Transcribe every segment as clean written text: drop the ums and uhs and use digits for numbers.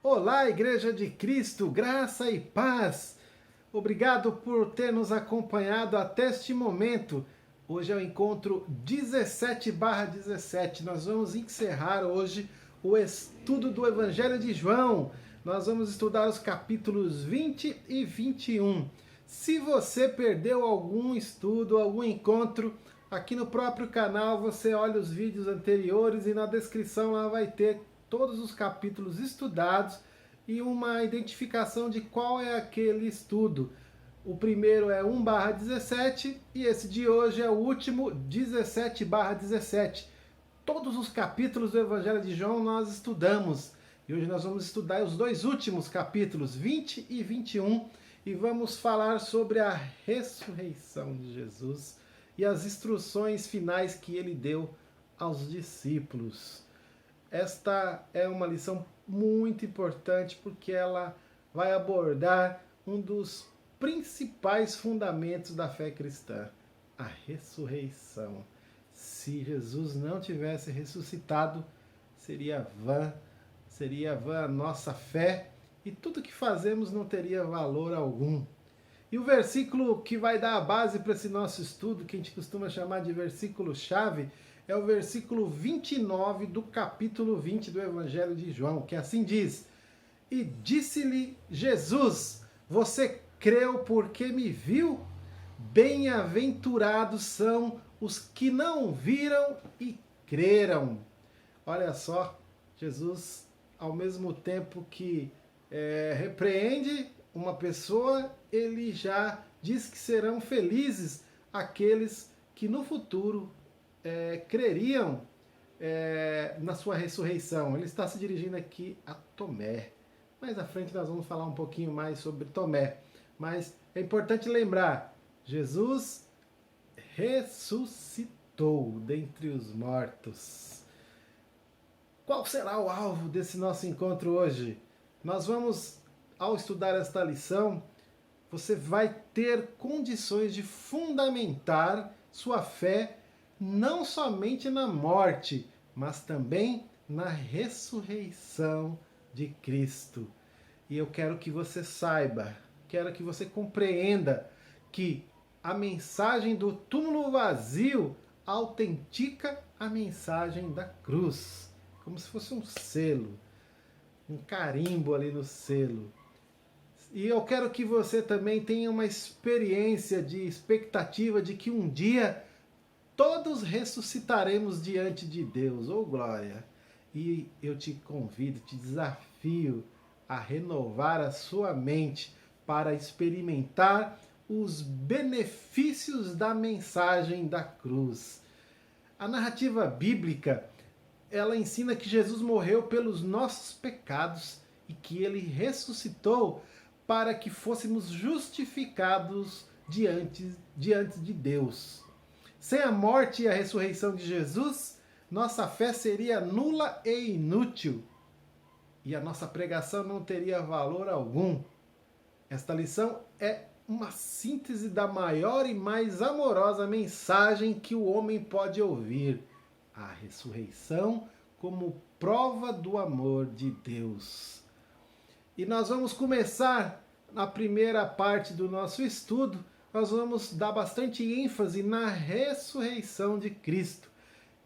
Olá, Igreja de Cristo, graça e paz. Obrigado por ter nos acompanhado até este momento. Hoje é o encontro 17/17. Nós vamos encerrar hoje o estudo do Evangelho de João. Nós vamos estudar os capítulos 20 e 21. Se você perdeu algum estudo, algum encontro, aqui no próprio canal você olha os vídeos anteriores e na descrição lá vai ter todos os capítulos estudados e uma identificação de qual é aquele estudo. O primeiro é 1/17 e esse de hoje é o último, 17/17. Todos os capítulos do Evangelho de João nós estudamos. E hoje nós vamos estudar os dois últimos capítulos, 20 e 21, e vamos falar sobre a ressurreição de Jesus e as instruções finais que ele deu aos discípulos. Esta é uma lição muito importante porque ela vai abordar um dos principais fundamentos da fé cristã, a ressurreição. Se Jesus não tivesse ressuscitado, seria vã a nossa fé e tudo que fazemos não teria valor algum. E o versículo que vai dar a base para esse nosso estudo, que a gente costuma chamar de versículo-chave, é o versículo 29 do capítulo 20 do Evangelho de João, que assim diz: E disse-lhe Jesus, você creu porque me viu? Bem-aventurados são os que não viram e creram. Olha só, Jesus, ao mesmo tempo que repreende uma pessoa, ele já diz que serão felizes aqueles que no futuro creriam na sua ressurreição. Ele está se dirigindo aqui a Tomé. Mais à frente nós vamos falar um pouquinho mais sobre Tomé. Mas é importante lembrar, Jesus ressuscitou dentre os mortos. Qual será o alvo desse nosso encontro hoje? Nós vamos, ao estudar esta lição, você vai ter condições de fundamentar sua fé não somente na morte, mas também na ressurreição de Cristo. E eu quero que você saiba, quero que você compreenda que a mensagem do túmulo vazio autentica a mensagem da cruz, como se fosse um selo, um carimbo ali no selo. E eu quero que você também tenha uma experiência de expectativa de que um dia todos ressuscitaremos diante de Deus, oh glória! E eu te convido, te desafio a renovar a sua mente para experimentar os benefícios da mensagem da cruz. A narrativa bíblica, ela ensina que Jesus morreu pelos nossos pecados e que ele ressuscitou para que fôssemos justificados diante de Deus. Sem a morte e a ressurreição de Jesus, nossa fé seria nula e inútil e a nossa pregação não teria valor algum. Esta lição é uma síntese da maior e mais amorosa mensagem que o homem pode ouvir: a ressurreição como prova do amor de Deus. E nós vamos começar na primeira parte do nosso estudo. Nós vamos dar bastante ênfase na ressurreição de Cristo.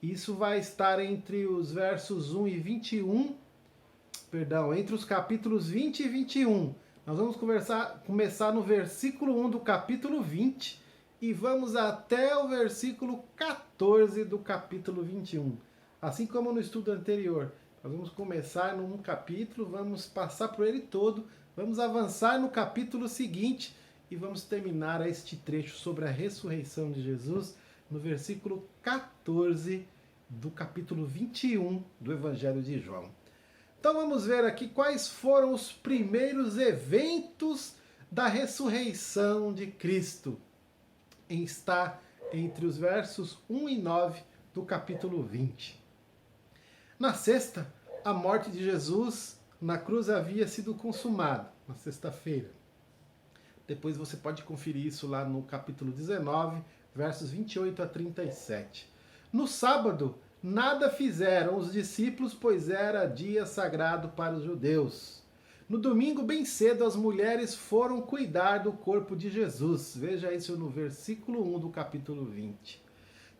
Isso vai estar entre os versos 1 e 21, entre os capítulos 20 e 21. Nós vamos começar no versículo 1 do capítulo 20 e vamos até o versículo 14 do capítulo 21. Assim como no estudo anterior, nós vamos começar num capítulo, vamos passar por ele todo, vamos avançar no capítulo seguinte e vamos terminar este trecho sobre a ressurreição de Jesus no versículo 14 do capítulo 21 do Evangelho de João. Então vamos ver aqui quais foram os primeiros eventos da ressurreição de Cristo. Está entre os versos 1 e 9 do capítulo 20. Na sexta, a morte de Jesus na cruz havia sido consumada, na sexta-feira. Depois você pode conferir isso lá no capítulo 19, versos 28 a 37. No sábado, nada fizeram os discípulos, pois era dia sagrado para os judeus. No domingo, bem cedo, as mulheres foram cuidar do corpo de Jesus. Veja isso no versículo 1 do capítulo 20.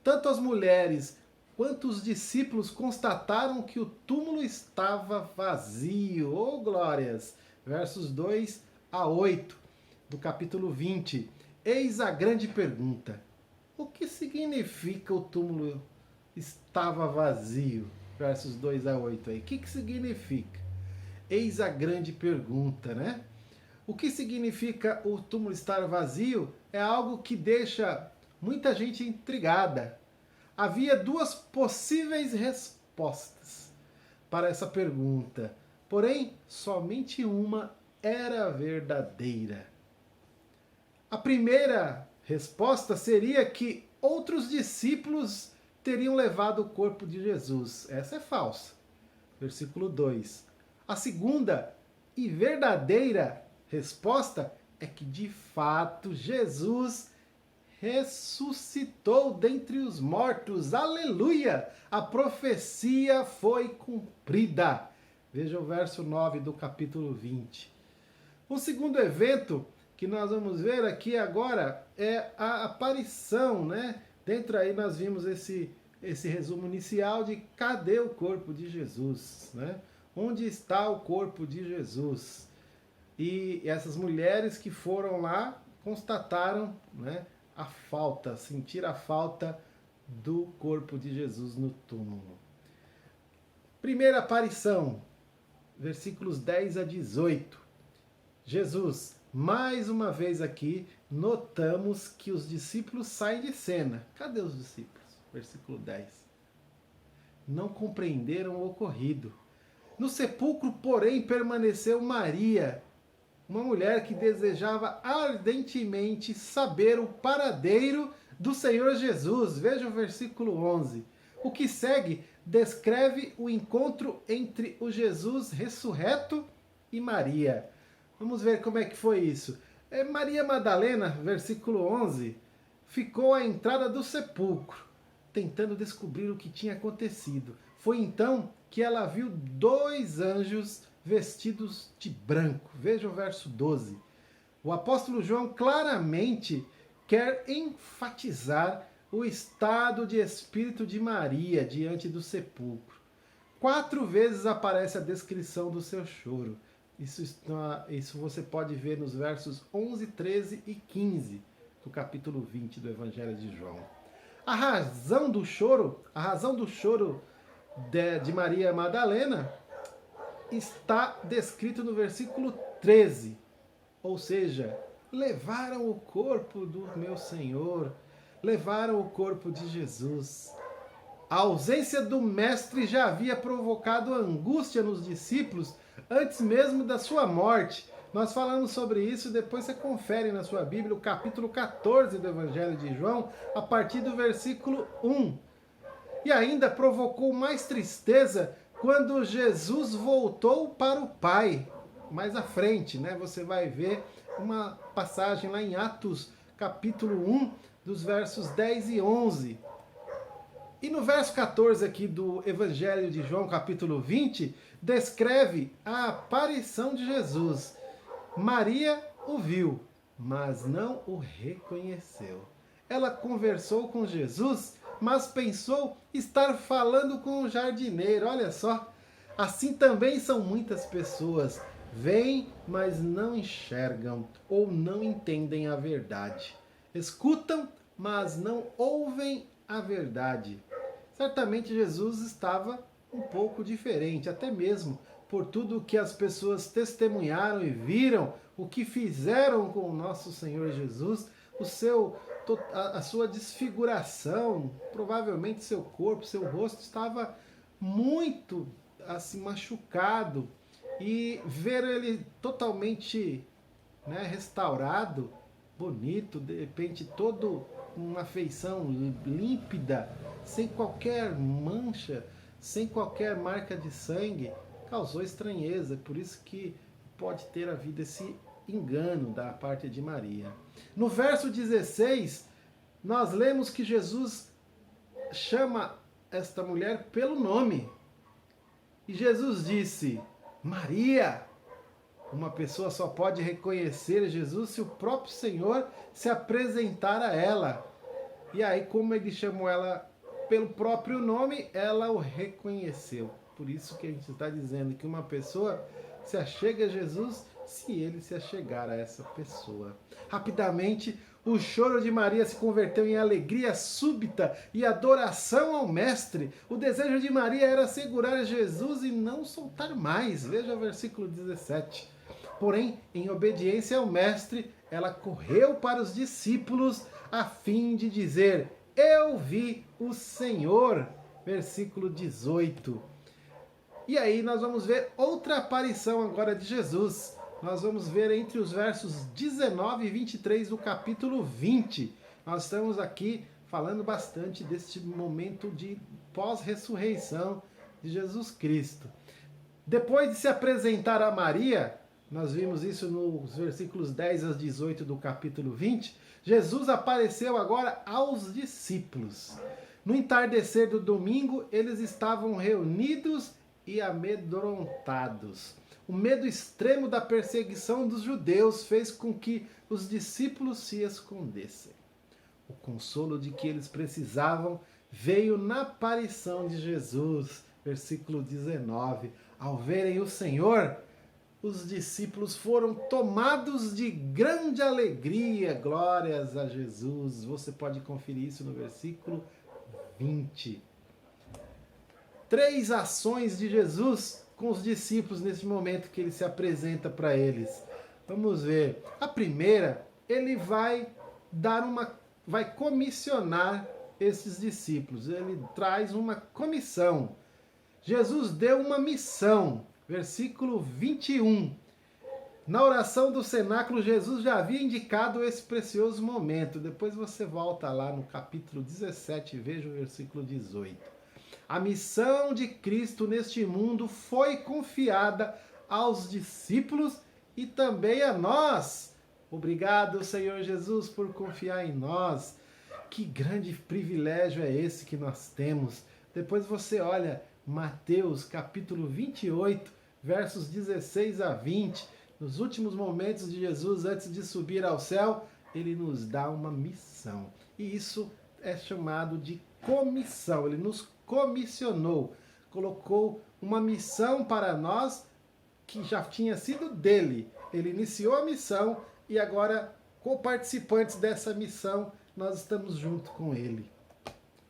Tanto as mulheres quanto os discípulos constataram que o túmulo estava vazio. Oh, glórias! Versos 2 a 8 do capítulo 20. Eis a grande pergunta. O que significa o túmulo estava vazio? Versos 2 a 8 aí. O que significa? Eis a grande pergunta, né? O que significa o túmulo estar vazio é algo que deixa muita gente intrigada. Havia duas possíveis respostas para essa pergunta, porém, somente uma era verdadeira. A primeira resposta seria que outros discípulos teriam levado o corpo de Jesus. Essa é falsa. Versículo 2. A segunda e verdadeira resposta é que, de fato, Jesus ressuscitou dentre os mortos. Aleluia! A profecia foi cumprida. Veja o verso 9 do capítulo 20. O segundo evento que nós vamos ver aqui agora é a aparição, né? Dentro aí nós vimos esse resumo inicial de cadê o corpo de Jesus, né? Onde está o corpo de Jesus? E essas mulheres que foram lá constataram, né, a falta, sentiram a falta do corpo de Jesus no túmulo. Primeira aparição, versículos 10 a 18. Jesus, mais uma vez aqui, notamos que os discípulos saem de cena. Cadê os discípulos? Versículo 10. Não compreenderam o ocorrido. No sepulcro, porém, permaneceu Maria, uma mulher que desejava ardentemente saber o paradeiro do Senhor Jesus. Veja o versículo 11. O que segue descreve o encontro entre o Jesus ressurreto e Maria. Vamos ver como é que foi isso. Maria Madalena, versículo 11, ficou à entrada do sepulcro, tentando descobrir o que tinha acontecido. Foi então que ela viu dois anjos vestidos de branco. Veja o verso 12. O apóstolo João claramente quer enfatizar o estado de espírito de Maria diante do sepulcro. 4 vezes aparece a descrição do seu choro. Isso você pode ver nos versos 11, 13 e 15 do capítulo 20 do Evangelho de João. A razão do choro de Maria Madalena está descrito no versículo 13. Ou seja, levaram o corpo do meu Senhor, levaram o corpo de Jesus. A ausência do mestre já havia provocado angústia nos discípulos antes mesmo da sua morte. Nós falamos sobre isso, depois você confere na sua Bíblia o capítulo 14 do Evangelho de João, a partir do versículo 1. E ainda provocou mais tristeza quando Jesus voltou para o Pai. Mais à frente, né? Você vai ver uma passagem lá em Atos, capítulo 1, dos versos 10 e 11. E no verso 14 aqui do Evangelho de João, capítulo 20, descreve a aparição de Jesus. Maria o viu, mas não o reconheceu. Ela conversou com Jesus, mas pensou estar falando com o jardineiro. Olha só, assim também são muitas pessoas. Veem, mas não enxergam ou não entendem a verdade. Escutam, mas não ouvem a verdade. Certamente Jesus estava um pouco diferente, até mesmo por tudo que as pessoas testemunharam e viram, o que fizeram com o nosso Senhor Jesus, a sua desfiguração, provavelmente seu corpo, seu rosto estava muito assim machucado, e ver ele totalmente, né, restaurado, bonito, de repente todo uma feição límpida, sem qualquer mancha, sem qualquer marca de sangue, causou estranheza. Por isso que pode ter havido esse engano da parte de Maria. No verso 16, nós lemos que Jesus chama esta mulher pelo nome. E Jesus disse: Maria. Uma pessoa só pode reconhecer Jesus se o próprio Senhor se apresentar a ela. E aí, como ele chamou ela pelo próprio nome, ela o reconheceu. Por isso que a gente está dizendo que uma pessoa se achega a Jesus se ele se achegar a essa pessoa. Rapidamente, o choro de Maria se converteu em alegria súbita e adoração ao Mestre. O desejo de Maria era segurar Jesus e não soltar mais. Veja o versículo 17. Porém, em obediência ao Mestre, ela correu para os discípulos a fim de dizer: eu vi o Senhor. Versículo 18. E aí nós vamos ver outra aparição agora de Jesus. Nós vamos ver entre os versos 19 e 23 do capítulo 20. Nós estamos aqui falando bastante deste momento de pós-ressurreição de Jesus Cristo. Depois de se apresentar a Maria, nós vimos isso nos versículos 10 a 18 do capítulo 20, Jesus apareceu agora aos discípulos. No entardecer do domingo, eles estavam reunidos e amedrontados. O medo extremo da perseguição dos judeus fez com que os discípulos se escondessem. O consolo de que eles precisavam veio na aparição de Jesus. Versículo 19. Ao verem o Senhor, os discípulos foram tomados de grande alegria. Glórias a Jesus. Você pode conferir isso no versículo 20. 3 ações de Jesus com os discípulos nesse momento que ele se apresenta para eles. Vamos ver. A primeira, ele vai comissionar esses discípulos. Ele traz uma comissão. Jesus deu uma missão. Versículo 21. Na oração do cenáculo, Jesus já havia indicado esse precioso momento. Depois você volta lá no capítulo 17 e veja o versículo 18. A missão de Cristo neste mundo foi confiada aos discípulos e também a nós. Obrigado, Senhor Jesus, por confiar em nós. Que grande privilégio é esse que nós temos. Depois você olha Mateus capítulo 28, versos 16 a 20. Nos últimos momentos de Jesus, antes de subir ao céu, ele nos dá uma missão. E isso é chamado de comissão. Ele nos comissionou, colocou uma missão para nós que já tinha sido dele. Ele iniciou a missão e agora, co-participantes dessa missão, nós estamos junto com ele.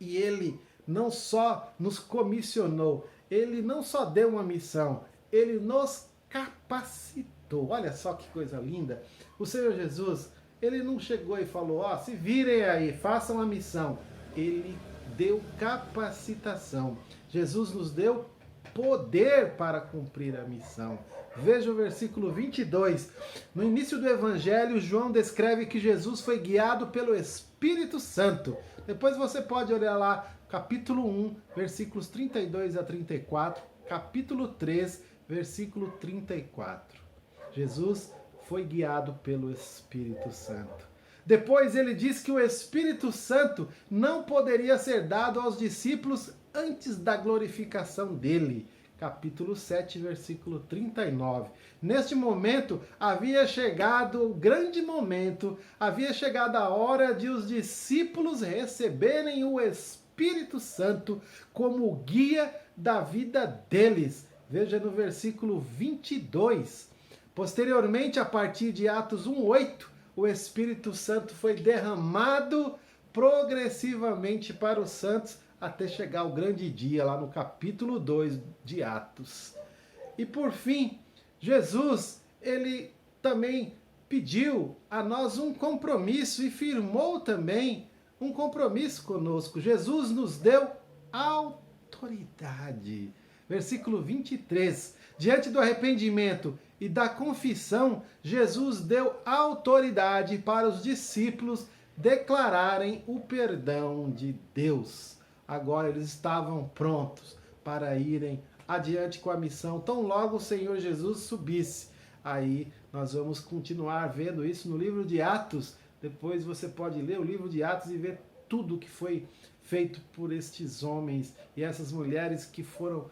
E ele não só nos comissionou, ele não só deu uma missão, ele nos capacitou. Olha só que coisa linda. O Senhor Jesus, ele não chegou e falou: ó, se virem aí, façam a missão. Ele deu capacitação. Jesus nos deu poder para cumprir a missão. Veja o versículo 22. No início do Evangelho, João descreve que Jesus foi guiado pelo Espírito Santo. Depois você pode olhar lá, capítulo 1, versículos 32 a 34, capítulo 3, versículo 34. Jesus foi guiado pelo Espírito Santo. Depois ele diz que o Espírito Santo não poderia ser dado aos discípulos antes da glorificação dele. Capítulo 7, versículo 39. Neste momento, havia chegado o grande momento, havia chegado a hora de os discípulos receberem o Espírito Santo como guia da vida deles. Veja no versículo 22. Posteriormente, a partir de Atos 1:8, o Espírito Santo foi derramado progressivamente para os santos até chegar o grande dia, lá no capítulo 2 de Atos. E por fim, Jesus, ele também pediu a nós um compromisso e firmou também um compromisso conosco. Jesus nos deu autoridade. Versículo 23. Diante do arrependimento e da confissão, Jesus deu autoridade para os discípulos declararem o perdão de Deus. Agora eles estavam prontos para irem adiante com a missão, tão logo o Senhor Jesus subisse. Aí nós vamos continuar vendo isso no livro de Atos. Depois você pode ler o livro de Atos e ver tudo que foi feito por estes homens e essas mulheres que foram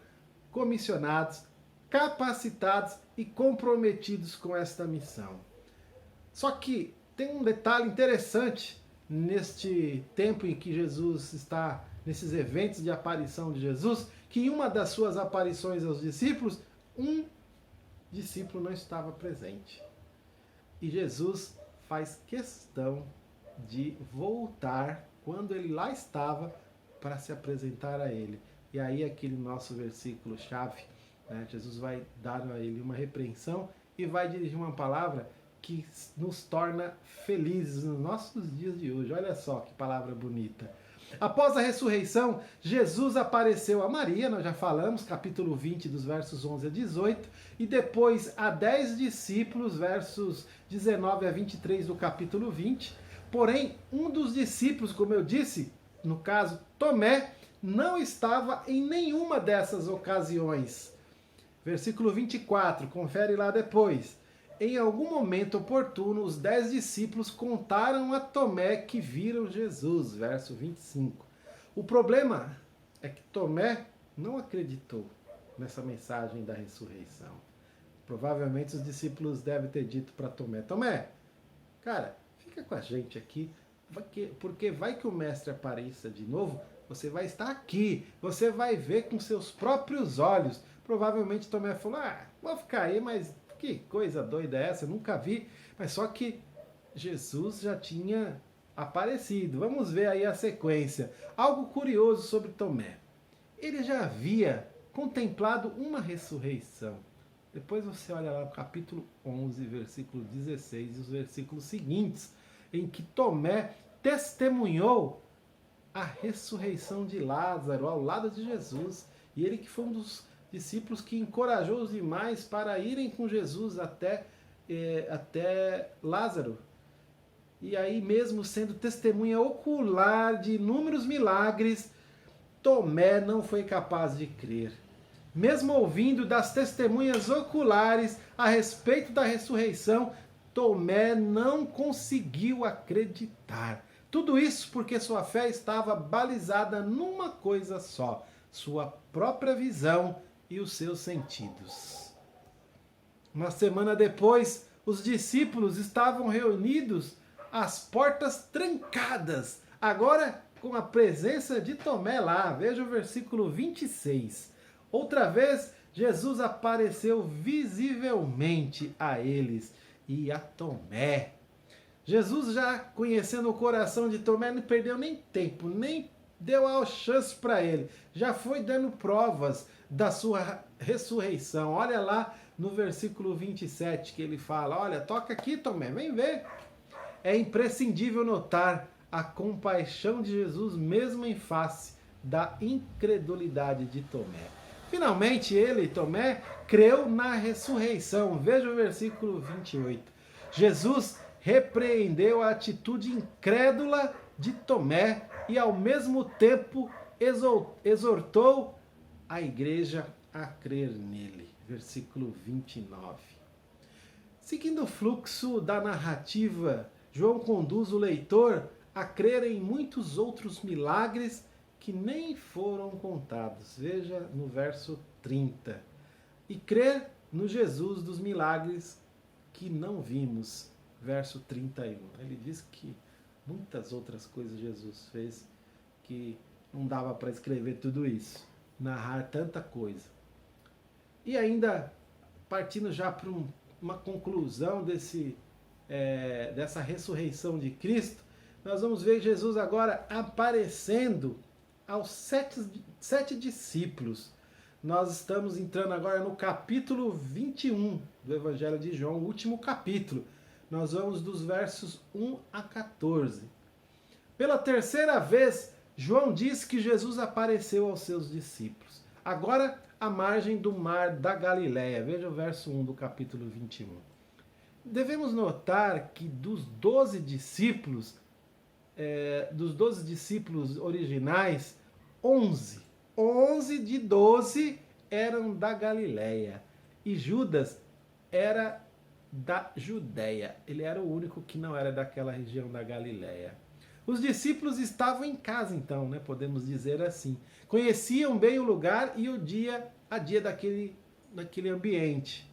comissionados capacitados e comprometidos com esta missão. Só que tem um detalhe interessante neste tempo em que Jesus está, nesses eventos de aparição de Jesus, que em uma das suas aparições aos discípulos, um discípulo não estava presente. E Jesus faz questão de voltar quando ele lá estava para se apresentar a ele. E aí aquele nosso versículo chave, né? Jesus vai dar a ele uma repreensão e vai dirigir uma palavra que nos torna felizes nos nossos dias de hoje. Olha só que palavra bonita. Após a ressurreição, Jesus apareceu a Maria, nós já falamos, capítulo 20, dos versos 11 a 18, e depois a 10 discípulos, versos 19 a 23 do capítulo 20. Porém, um dos discípulos, como eu disse, no caso Tomé, não estava em nenhuma dessas ocasiões. Versículo 24, confere lá depois. Em algum momento oportuno, os 10 discípulos contaram a Tomé que viram Jesus. Verso 25. O problema é que Tomé não acreditou nessa mensagem da ressurreição. Provavelmente os discípulos devem ter dito para Tomé: Tomé, cara, fica com a gente aqui, porque vai que o mestre apareça de novo, você vai estar aqui, você vai ver com seus próprios olhos. Provavelmente Tomé falou: vou ficar aí, mas que coisa doida é essa? Eu nunca vi. Mas só que Jesus já tinha aparecido. Vamos ver aí a sequência. Algo curioso sobre Tomé. Ele já havia contemplado uma ressurreição. Depois você olha lá no capítulo 11, versículo 16 e os versículos seguintes, em que Tomé testemunhou a ressurreição de Lázaro ao lado de Jesus. E ele que foi um dos discípulos que encorajou os demais para irem com Jesus até Lázaro. E aí, mesmo sendo testemunha ocular de inúmeros milagres, Tomé não foi capaz de crer. Mesmo ouvindo das testemunhas oculares a respeito da ressurreição, Tomé não conseguiu acreditar. Tudo isso porque sua fé estava balizada numa coisa só: sua própria visão e os seus sentidos. Uma semana depois, os discípulos estavam reunidos, as portas trancadas, agora com a presença de Tomé lá. Veja o versículo 26. Outra vez, Jesus apareceu visivelmente a eles e a Tomé. Jesus, já conhecendo o coração de Tomé, não perdeu nem tempo, nem deu a chance para ele. Já foi dando provas da sua ressurreição. Olha lá no versículo 27 que ele fala: olha, toca aqui, Tomé, vem ver. É imprescindível notar a compaixão de Jesus mesmo em face da incredulidade de Tomé. Finalmente ele, Tomé, creu na ressurreição. Veja o versículo 28. Jesus repreendeu a atitude incrédula de Tomé e ao mesmo tempo exortou a igreja a crer nele. Versículo 29. Seguindo o fluxo da narrativa, João conduz o leitor a crer em muitos outros milagres que nem foram contados. Veja no verso 30. E crer no Jesus dos milagres que não vimos. Verso 31. Ele diz que muitas outras coisas Jesus fez que não dava para escrever tudo isso, narrar tanta coisa. E ainda, partindo já para uma conclusão dessa ressurreição de Cristo, nós vamos ver Jesus agora aparecendo aos sete discípulos. Nós estamos entrando agora no capítulo 21 do Evangelho de João, o último capítulo. Nós vamos dos versos 1 a 14. Pela terceira vez, João diz que Jesus apareceu aos seus discípulos. Agora, à margem do mar da Galileia. Veja o verso 1 do capítulo 21. Devemos notar que dos 12 discípulos originais, 11 de 12 eram da Galileia. E Judas era da Judéia. Ele era o único que não era daquela região da Galileia. Os discípulos estavam em casa, então, né? Podemos dizer assim. Conheciam bem o lugar e a dia daquele naquele ambiente.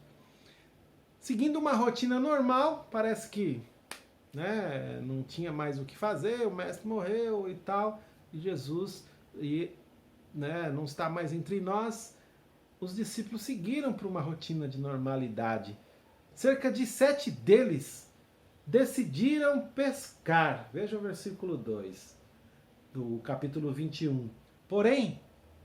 Seguindo uma rotina normal, parece que, né, não tinha mais o que fazer, o mestre morreu e tal, e Jesus né, não está mais entre nós. Os discípulos seguiram para uma rotina de normalidade. Cerca de 7 deles decidiram pescar. Veja o versículo 2 do capítulo 21. Porém,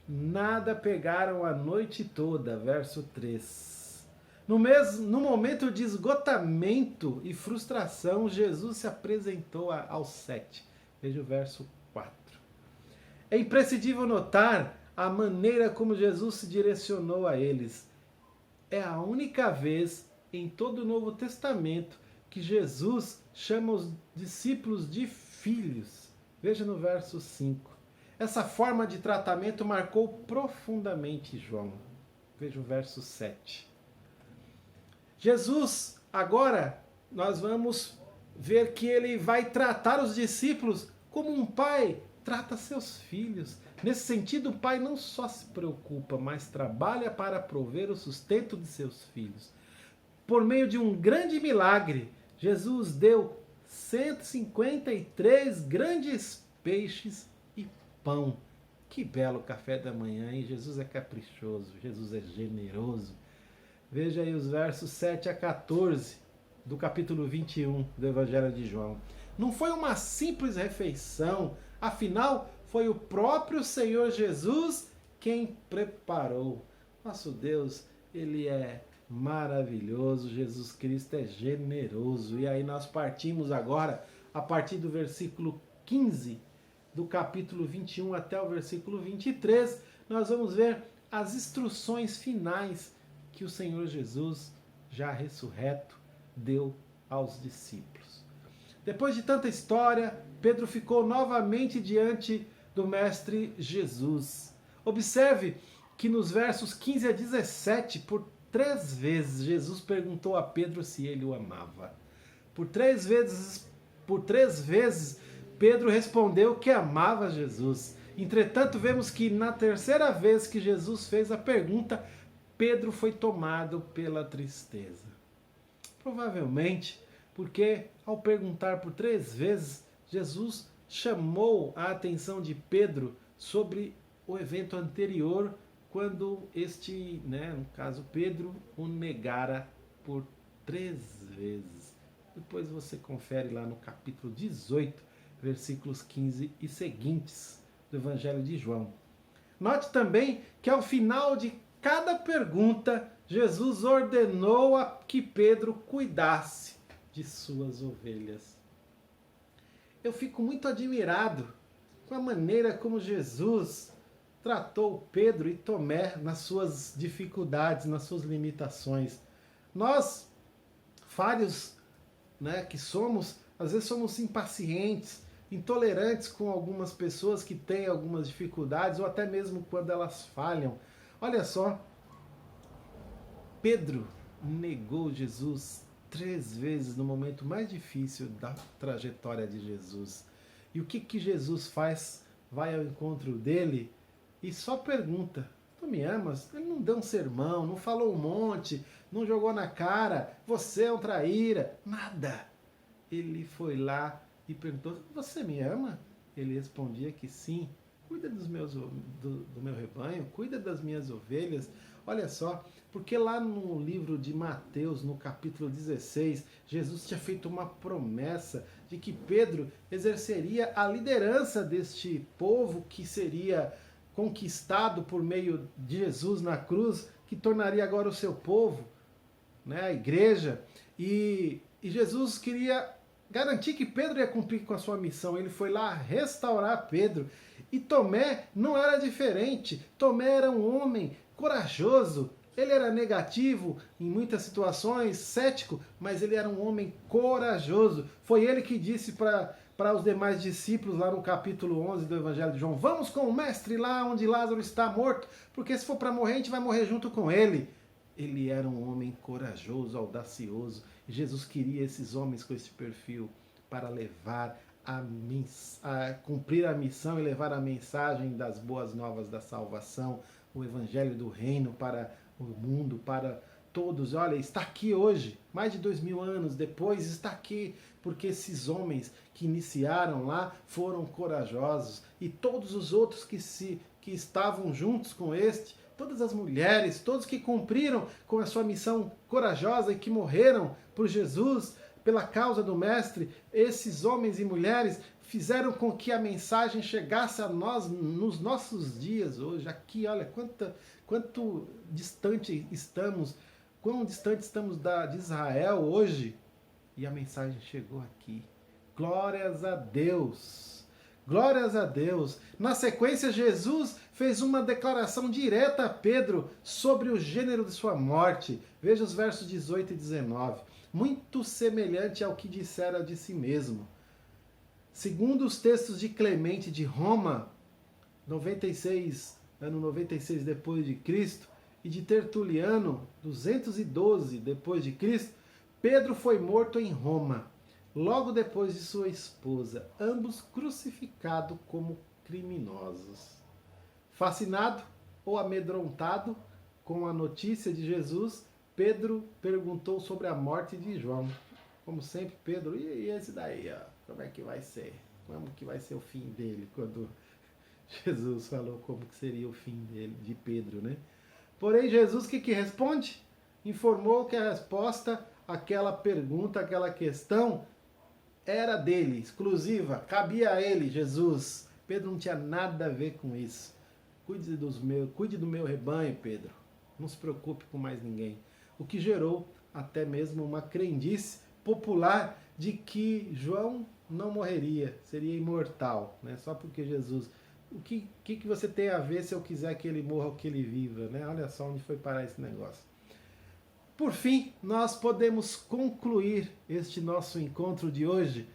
nada pegaram a noite toda. Verso 3. No momento de esgotamento e frustração, Jesus se apresentou aos 7. Veja o verso 4. É imprescindível notar a maneira como Jesus se direcionou a eles. É a única vez em todo o Novo Testamento que Jesus chama os discípulos de filhos. Veja no verso 5. Essa forma de tratamento marcou profundamente João. Veja o verso 7. Jesus, agora, nós vamos ver que ele vai tratar os discípulos como um pai trata seus filhos. Nesse sentido, o pai não só se preocupa, mas trabalha para prover o sustento de seus filhos. Por meio de um grande milagre, Jesus deu 153 grandes peixes e pão. Que belo café da manhã, hein? Jesus é caprichoso, Jesus é generoso. Veja aí os versos 7 a 14 do capítulo 21 do Evangelho de João. Não foi uma simples refeição, afinal, foi o próprio Senhor Jesus quem preparou. Nosso Deus, Ele é maravilhoso, Jesus Cristo é generoso. E aí nós partimos agora, a partir do versículo 15 do capítulo 21 até o versículo 23, nós vamos ver as instruções finais que o Senhor Jesus, já ressurreto, deu aos discípulos. Depois de tanta história, Pedro ficou novamente diante do Mestre Jesus. Observe que nos versos 15 a 17, por 3 vezes, Jesus perguntou a Pedro se ele o amava. Por três vezes, Pedro respondeu que amava Jesus. Entretanto, vemos que na terceira vez que Jesus fez a pergunta, Pedro foi tomado pela tristeza. Provavelmente porque, ao perguntar por 3 vezes, Jesus chamou a atenção de Pedro sobre o evento anterior, quando este, no caso Pedro, o negara por 3 vezes. Depois você confere lá no capítulo 18, versículos 15 e seguintes do Evangelho de João. Note também que ao final de cada pergunta, Jesus ordenou a que Pedro cuidasse de suas ovelhas. Eu fico muito admirado com a maneira como Jesus tratou Pedro e Tomé nas suas dificuldades, nas suas limitações. Nós, falhos, que somos, às vezes somos impacientes, intolerantes com algumas pessoas que têm algumas dificuldades, ou até mesmo quando elas falham. Olha só, Pedro negou Jesus 3 vezes no momento mais difícil da trajetória de Jesus. E o que Jesus faz? Vai ao encontro dele e só pergunta: tu me amas? Ele não deu um sermão, não falou um monte, não jogou na cara, você é um traíra, nada. Ele foi lá e perguntou: você me ama? Ele respondia que sim. Cuida do meu rebanho, cuida das minhas ovelhas. Olha só, porque lá no livro de Mateus, no capítulo 16, Jesus tinha feito uma promessa de que Pedro exerceria a liderança deste povo que seria conquistado por meio de Jesus na cruz, que tornaria agora o seu povo, a igreja. E Jesus queria garantir que Pedro ia cumprir com a sua missão. Ele foi lá restaurar Pedro. E Tomé não era diferente. Tomé era um homem corajoso. Ele era negativo em muitas situações, cético, mas ele era um homem corajoso. Foi ele que disse para os demais discípulos, lá no capítulo 11 do Evangelho de João: vamos com o mestre lá onde Lázaro está morto, porque se for para morrer, a gente vai morrer junto com ele. Ele era um homem corajoso, audacioso. E Jesus queria esses homens com esse perfil para levar a cumprir a missão e levar a mensagem das boas novas da salvação, o evangelho do reino para o mundo, para todos. Olha, está aqui hoje, mais de 2000 anos depois, está aqui porque esses homens que iniciaram lá foram corajosos, e todos os outros que estavam juntos com este, todas as mulheres, todos que cumpriram com a sua missão corajosa e que morreram por Jesus, pela causa do Mestre, esses homens e mulheres fizeram com que a mensagem chegasse a nós nos nossos dias hoje. Aqui, olha, quanto distante estamos, quão distante estamos de Israel hoje, e a mensagem chegou aqui. Glórias a Deus! Glórias a Deus! Na sequência, Jesus fez uma declaração direta a Pedro sobre o gênero de sua morte. Veja os versos 18 e 19. Muito semelhante ao que dissera de si mesmo. Segundo os textos de Clemente de Roma, ano 96 depois de Cristo, e de Tertuliano, 212 depois de Cristo, Pedro foi morto em Roma, logo depois de sua esposa, ambos crucificados como criminosos. Fascinado ou amedrontado com a notícia de Jesus, Pedro perguntou sobre a morte de João. Como sempre, Pedro, e esse daí, ó, como é que vai ser? Como que vai ser o fim dele? Quando Jesus falou como que seria o fim dele, de Pedro, né? Porém, Jesus, o que responde? Informou que a resposta àquela pergunta, àquela questão, era dele, exclusiva, cabia a ele, Jesus. Pedro não tinha nada a ver com isso. Cuide do meu rebanho, Pedro. Não se preocupe com mais ninguém. O que gerou até mesmo uma crendice popular de que João não morreria, seria imortal, né? Só porque Jesus... O que você tem a ver se eu quiser que ele morra ou que ele viva, né? Olha só onde foi parar esse negócio. Por fim, nós podemos concluir este nosso encontro de hoje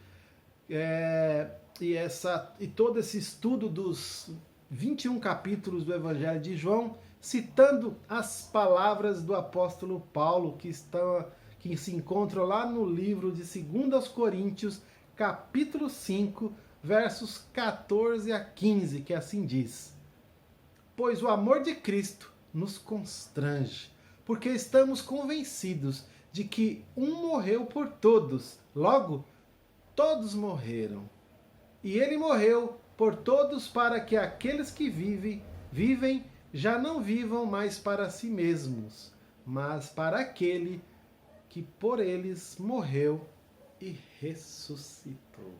e todo esse estudo dos 21 capítulos do Evangelho de João, citando as palavras do apóstolo Paulo, que se encontram lá no livro de 2 Coríntios, capítulo 5, versos 14 a 15, que assim diz: Pois o amor de Cristo nos constrange, porque estamos convencidos de que um morreu por todos, logo, todos morreram. E ele morreu por todos para que aqueles que vivem já não vivam mais para si mesmos, mas para aquele que por eles morreu e ressuscitou.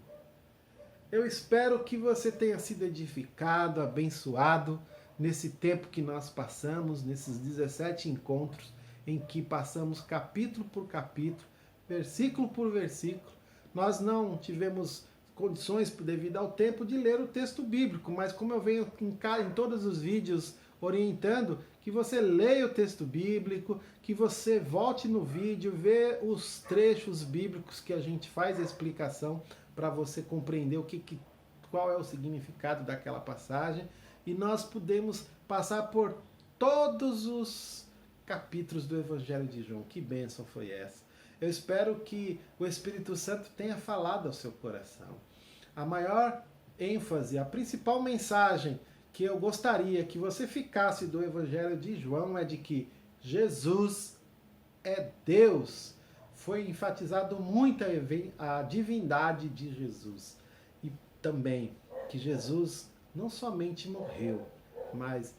Eu espero que você tenha sido edificado, abençoado nesse tempo que nós passamos, nesses 17 encontros em que passamos capítulo por capítulo, versículo por versículo. Nós não tivemos condições, devido ao tempo, de ler o texto bíblico, mas como eu venho em todos os vídeos orientando, que você leia o texto bíblico, que você volte no vídeo, vê os trechos bíblicos que a gente faz a explicação para você compreender qual é o significado daquela passagem, e nós podemos passar por todos os capítulos do Evangelho de João. Que bênção foi essa! Eu espero que o Espírito Santo tenha falado ao seu coração. A maior ênfase, a principal mensagem que eu gostaria que você ficasse do Evangelho de João é de que Jesus é Deus. Foi enfatizado muito a divindade de Jesus. E também que Jesus não somente morreu, mas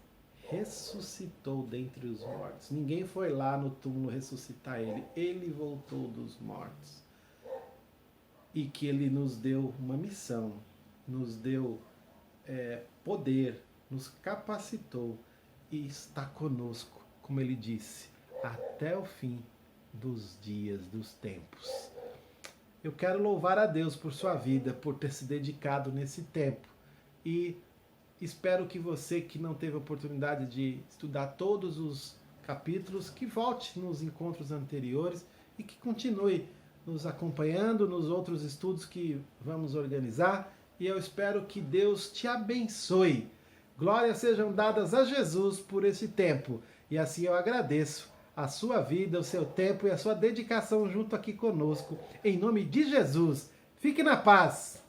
ressuscitou dentre os mortos. Ninguém foi lá no túmulo ressuscitar ele. Ele voltou dos mortos. E que ele nos deu uma missão, nos deu poder, nos capacitou e está conosco, como ele disse, até o fim dos dias, dos tempos. Eu quero louvar a Deus por sua vida, por ter se dedicado nesse tempo. E espero que você que não teve a oportunidade de estudar todos os capítulos, que volte nos encontros anteriores e que continue nos acompanhando nos outros estudos que vamos organizar. E eu espero que Deus te abençoe. Glórias sejam dadas a Jesus por esse tempo. E assim eu agradeço a sua vida, o seu tempo e a sua dedicação junto aqui conosco. Em nome de Jesus, fique na paz!